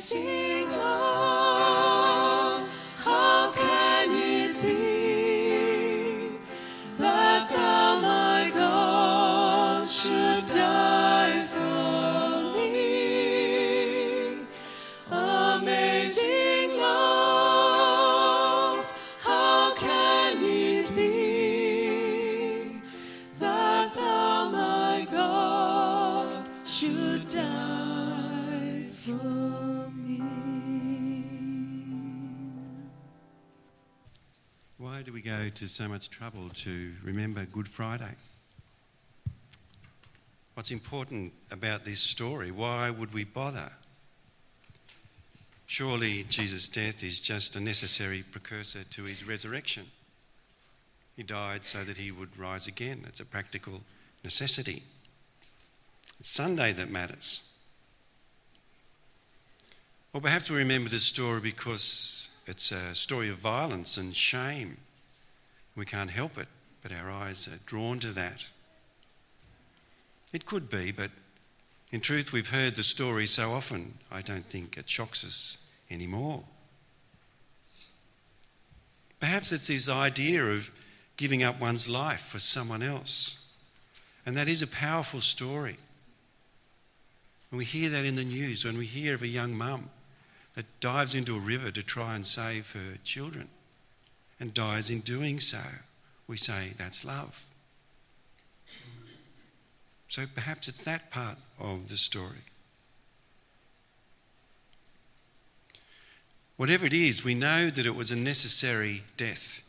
amazing love, how can it be that thou, my God, should die for me? Amazing love, how can it be that thou, my God, should die for me? Why do we go to so much trouble to remember Good Friday? What's important about this story? Why would we bother? Surely Jesus' death is just a necessary precursor to his resurrection. He died so that he would rise again. It's a practical necessity. It's Sunday that matters. Or perhaps we remember this story because it's a story of violence and shame. We can't help it, but our eyes are drawn to that. It could be, but in truth, we've heard the story so often, I don't think it shocks us anymore. Perhaps it's this idea of giving up one's life for someone else. And that is a powerful story. When we hear that in the news, when we hear of a young mum that dives into a river to try and save her children and dies in doing so, we say that's love. So perhaps it's that part of the story. Whatever it is, we know that it was a necessary death.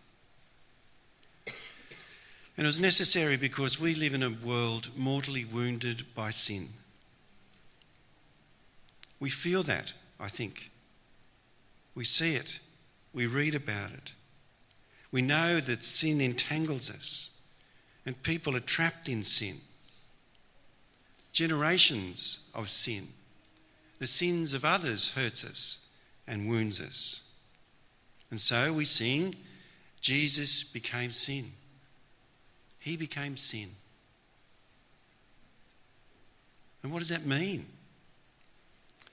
And it was necessary because we live in a world mortally wounded by sin. We feel that, I think. We see it. We read about it. We know that sin entangles us and people are trapped in sin. Generations of sin. The sins of others hurts us and wounds us. And so we sing, Jesus became sin. He became sin. And what does that mean?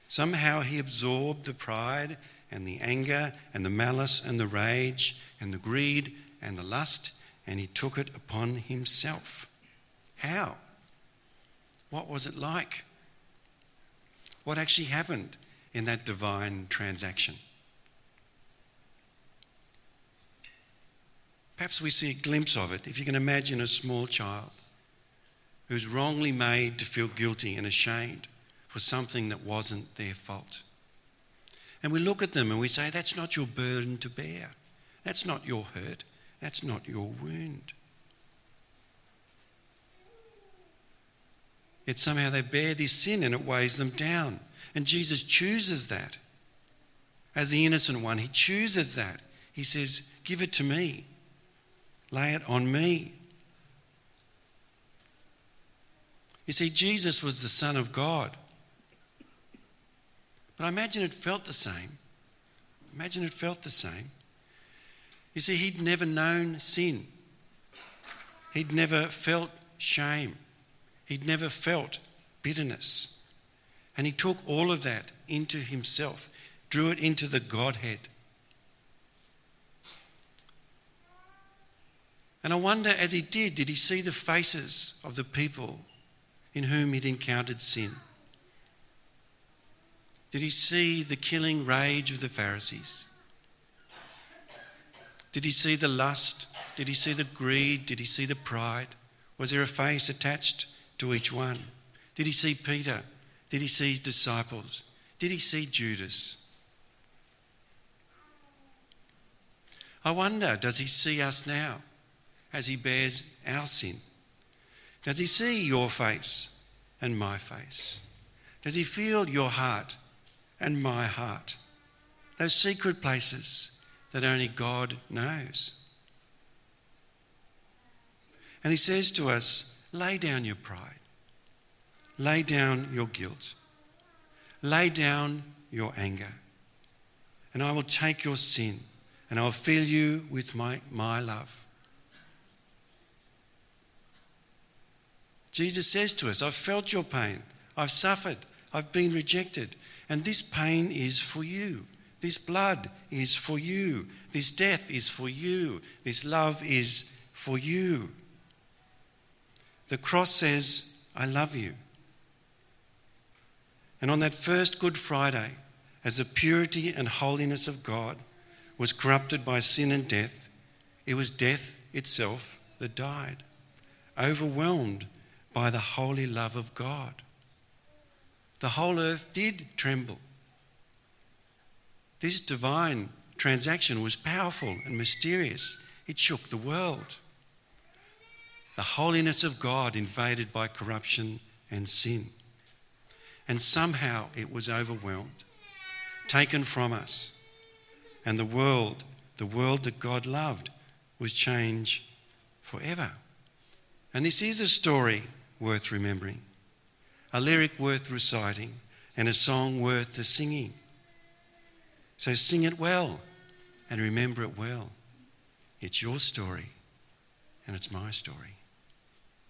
Somehow he absorbed the pride and the anger and the malice and the rage and the greed and the lust, and he took it upon himself. How? What was it like? What actually happened in that divine transaction? Perhaps we see a glimpse of it if you can imagine a small child who's wrongly made to feel guilty and ashamed for something that wasn't their fault. And we look at them and we say, that's not your burden to bear. That's not your hurt. That's not your wound. Yet somehow they bear this sin and it weighs them down. And Jesus chooses that. As the innocent one, he chooses that. He says, give it to me. Lay it on me. You see, Jesus was the Son of God. But I imagine it felt the same. Imagine it felt the same. You see, he'd never known sin. He'd never felt shame. He'd never felt bitterness. And he took all of that into himself, drew it into the Godhead. And I wonder, as he did he see the faces of the people in whom he'd encountered sin? Did he see the killing rage of the Pharisees? Did he see the lust? Did he see the greed? Did he see the pride? Was there a face attached to each one? Did he see Peter? Did he see his disciples? Did he see Judas? I wonder, does he see us now as he bears our sin? Does he see your face and my face? Does he feel your heart and my heart? Those secret places that only God knows. And he says to us, lay down your pride. Lay down your guilt. Lay down your anger. And I will take your sin and I will fill you with my love. Jesus says to us, I've felt your pain. I've suffered. I've been rejected. And this pain is for you. This blood is for you. This death is for you. This love is for you. The cross says, I love you. And on that first Good Friday, as the purity and holiness of God was corrupted by sin and death, it was death itself that died, overwhelmed by the holy love of God. The whole earth did tremble. This divine transaction was powerful and mysterious. It shook the world. The holiness of God invaded by corruption and sin. And somehow it was overwhelmed, taken from us. And the world that God loved, was changed forever. And this is a story worth remembering, a lyric worth reciting, and a song worth the singing. So sing it well and remember it well. It's your story and it's my story.